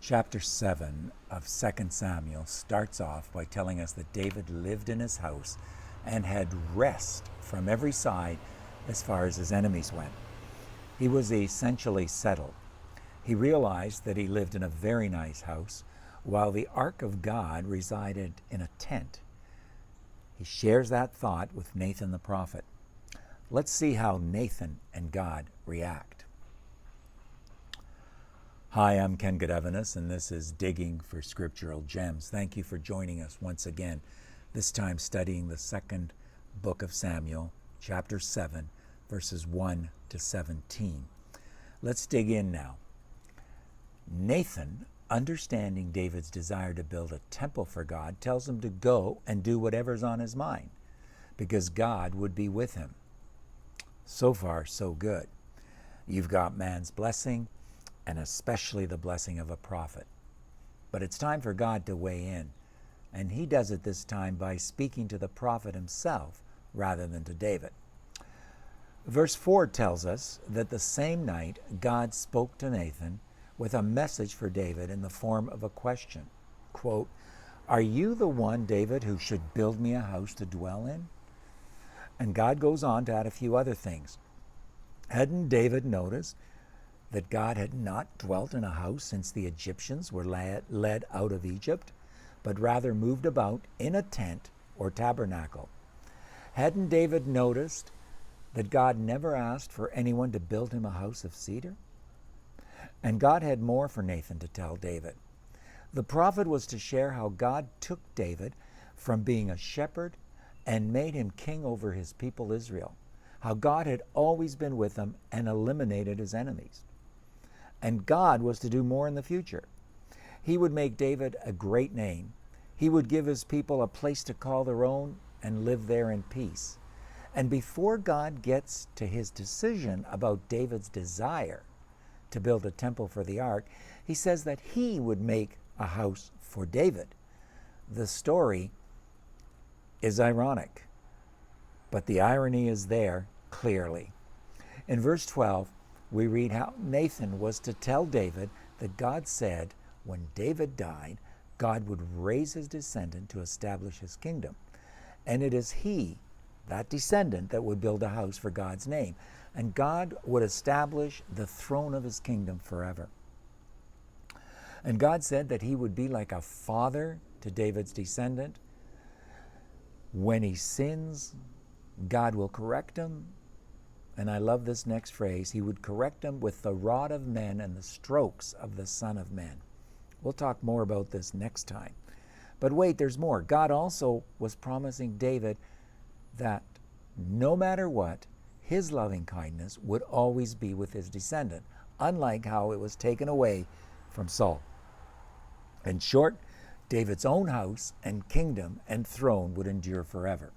Chapter 7 of 2 Samuel starts off by telling us that David lived in his house and had rest from every side as far as his enemies went. He was essentially settled. He realized that he lived in a very nice house while the Ark of God resided in a tent. He shares that thought with Nathan the prophet. Let's see how Nathan and God react. Hi, I'm Ken Godevanis, and this is Digging for Scriptural Gems. Thank you for joining us once again, this time studying the second book of Samuel, chapter 7, verses 1 to 17. Let's dig in now. Nathan, understanding David's desire to build a temple for God, tells him to go and do whatever's on his mind, because God would be with him. So far, so good. You've got man's blessing, and especially the blessing of a prophet. But it's time for God to weigh in, and he does it this time by speaking to the prophet himself rather than to David. Verse 4 tells us that the same night God spoke to Nathan with a message for David in the form of a question. Quote, "Are you the one, David, who should build me a house to dwell in?" And God goes on to add a few other things. Hadn't David noticed that God had not dwelt in a house since the Egyptians were led out of Egypt, but rather moved about in a tent or tabernacle? Hadn't David noticed that God never asked for anyone to build him a house of cedar? And God had more for Nathan to tell David. The prophet was to share how God took David from being a shepherd and made him king over his people Israel, how God had always been with him and eliminated his enemies. And God was to do more in the future. He would make David a great name. He would give his people a place to call their own and live there in peace. And before God gets to his decision about David's desire to build a temple for the ark, he says that he would make a house for David. The story is ironic, but the irony is there clearly. In verse 12, we read how Nathan was to tell David that God said when David died, God would raise his descendant to establish his kingdom. And it is he, that descendant, that would build a house for God's name. And God would establish the throne of his kingdom forever. And God said that he would be like a father to David's descendant. When he sins, God will correct him. And I love this next phrase, he would correct him with the rod of men and the strokes of the Son of Man. We'll talk more about this next time. But wait, there's more. God also was promising David that no matter what, his loving kindness would always be with his descendant, unlike how it was taken away from Saul. In short, David's own house and kingdom and throne would endure forever.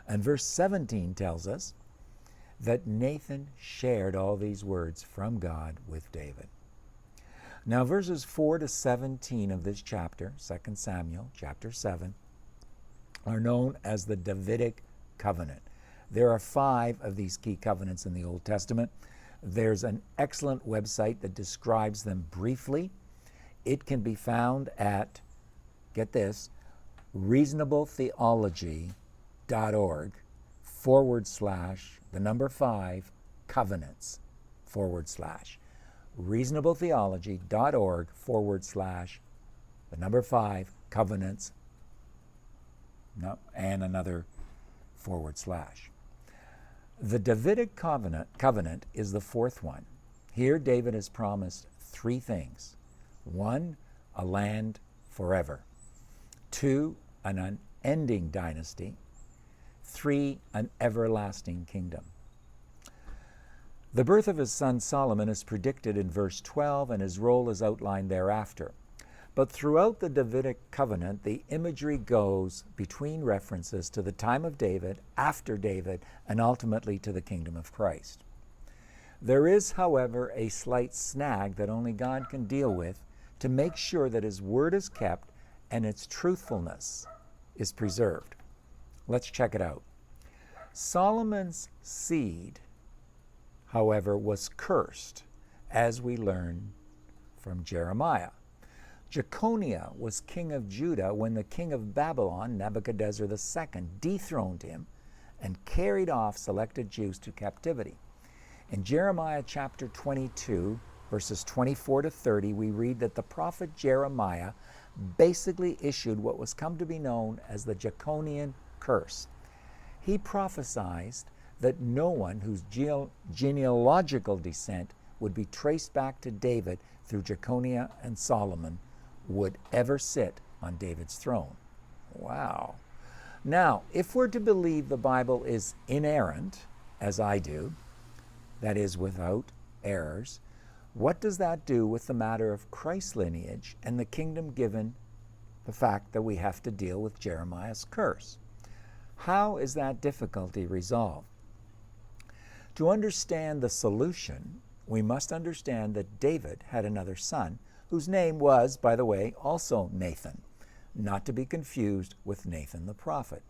And verse 17 tells us that Nathan shared all these words from God with David. Now verses 4 to 17 of this chapter, 2 Samuel, chapter 7, are known as the Davidic covenant. There are 5 of these key covenants in the Old Testament. There's an excellent website that describes them briefly. It can be found at, get this, reasonabletheology.org /5 covenants reasonabletheology.org /5 covenants and another /. The Davidic covenant is the 4th one. Here David has promised 3 things. 1, a land forever. 2, an unending dynasty. 3, an everlasting kingdom. The birth of his son Solomon is predicted in verse 12, and his role is outlined thereafter. But throughout the Davidic covenant, the imagery goes between references to the time of David, after David, and ultimately to the kingdom of Christ. There is, however, a slight snag that only God can deal with to make sure that his word is kept and its truthfulness is preserved. Let's check it out. Solomon's seed, however, was cursed, as we learn from Jeremiah. Jeconiah was king of Judah when the king of Babylon, Nebuchadnezzar II, dethroned him and carried off selected Jews to captivity. In Jeremiah chapter 22, verses 24 to 30, we read that the prophet Jeremiah basically issued what was come to be known as the Jeconian curse. He prophesied that no one whose genealogical descent would be traced back to David through Jeconiah and Solomon would ever sit on David's throne. Wow. Now, if we're to believe the Bible is inerrant, as I do, that is, without errors, what does that do with the matter of Christ's lineage and the kingdom, given the fact that we have to deal with Jeremiah's curse? How is that difficulty resolved? To understand the solution, we must understand that David had another son, whose name was, by the way, also Nathan, not to be confused with Nathan the prophet.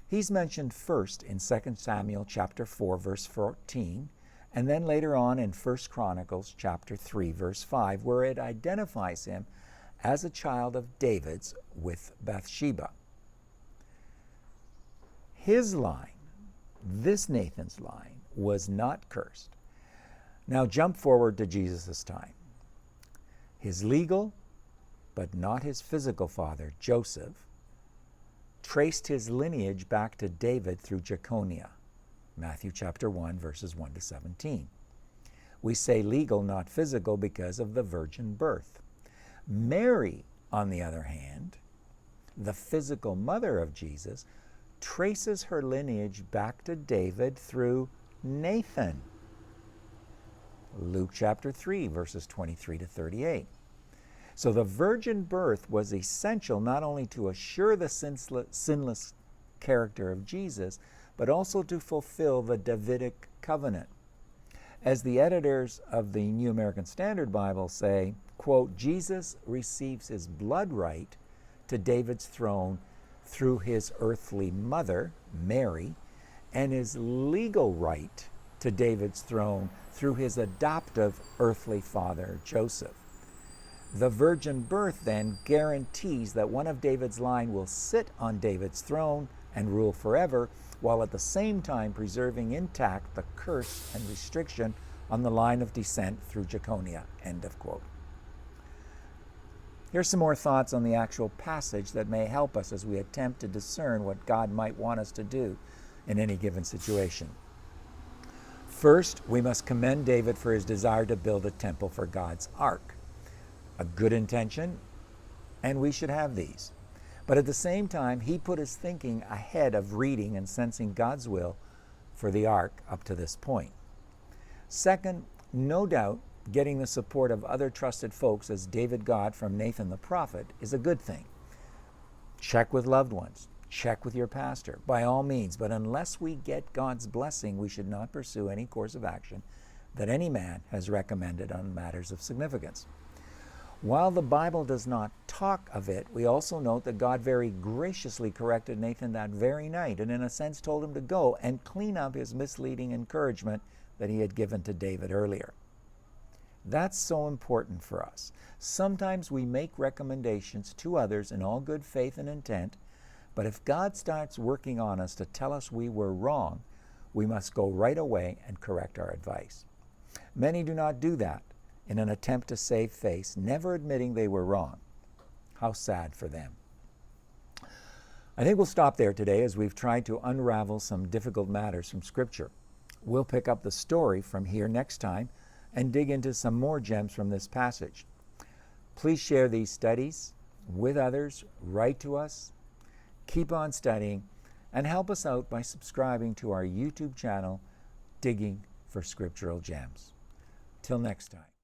He's mentioned first in 2 Samuel chapter 4, verse 14, and then later on in 1 Chronicles chapter 3, verse 5, where it identifies him as a child of David's with Bathsheba. His line, this Nathan's line, was not cursed. Now jump forward to Jesus' time. His legal, but not his physical father, Joseph, traced his lineage back to David through Jeconiah, Matthew chapter 1, verses 1 to 17. We say legal, not physical, because of the virgin birth. Mary, on the other hand, the physical mother of Jesus, traces her lineage back to David through Nathan, Luke chapter 3, verses 23 to 38. So the virgin birth was essential not only to assure the sinless character of Jesus, but also to fulfill the Davidic covenant. As the editors of the New American Standard Bible say, quote, Jesus receives his blood right to David's throne through his earthly mother, Mary, and his legal right to David's throne through his adoptive earthly father, Joseph. The virgin birth then guarantees that one of David's line will sit on David's throne and rule forever, while at the same time preserving intact the curse and restriction on the line of descent through Jeconiah. End of quote. Here's some more thoughts on the actual passage that may help us as we attempt to discern what God might want us to do in any given situation. First, we must commend David for his desire to build a temple for God's ark. A good intention, and we should have these. But at the same time, he put his thinking ahead of reading and sensing God's will for the ark up to this point. Second, no doubt, getting the support of other trusted folks as David got from Nathan the prophet is a good thing. Check with loved ones. Check with your pastor, by all means. But unless we get God's blessing, we should not pursue any course of action that any man has recommended on matters of significance. While the Bible does not talk of it, we also note that God very graciously corrected Nathan that very night and in a sense told him to go and clean up his misleading encouragement that he had given to David earlier. That's so important for us. Sometimes we make recommendations to others in all good faith and intent, but if God starts working on us to tell us we were wrong, we must go right away and correct our advice. Many do not do that in an attempt to save face, never admitting they were wrong. How sad for them. I think we'll stop there today as we've tried to unravel some difficult matters from Scripture. We'll pick up the story from here next time and dig into some more gems from this passage. Please share these studies with others, write to us, keep on studying, and help us out by subscribing to our YouTube channel, Digging for Scriptural Gems. Till next time.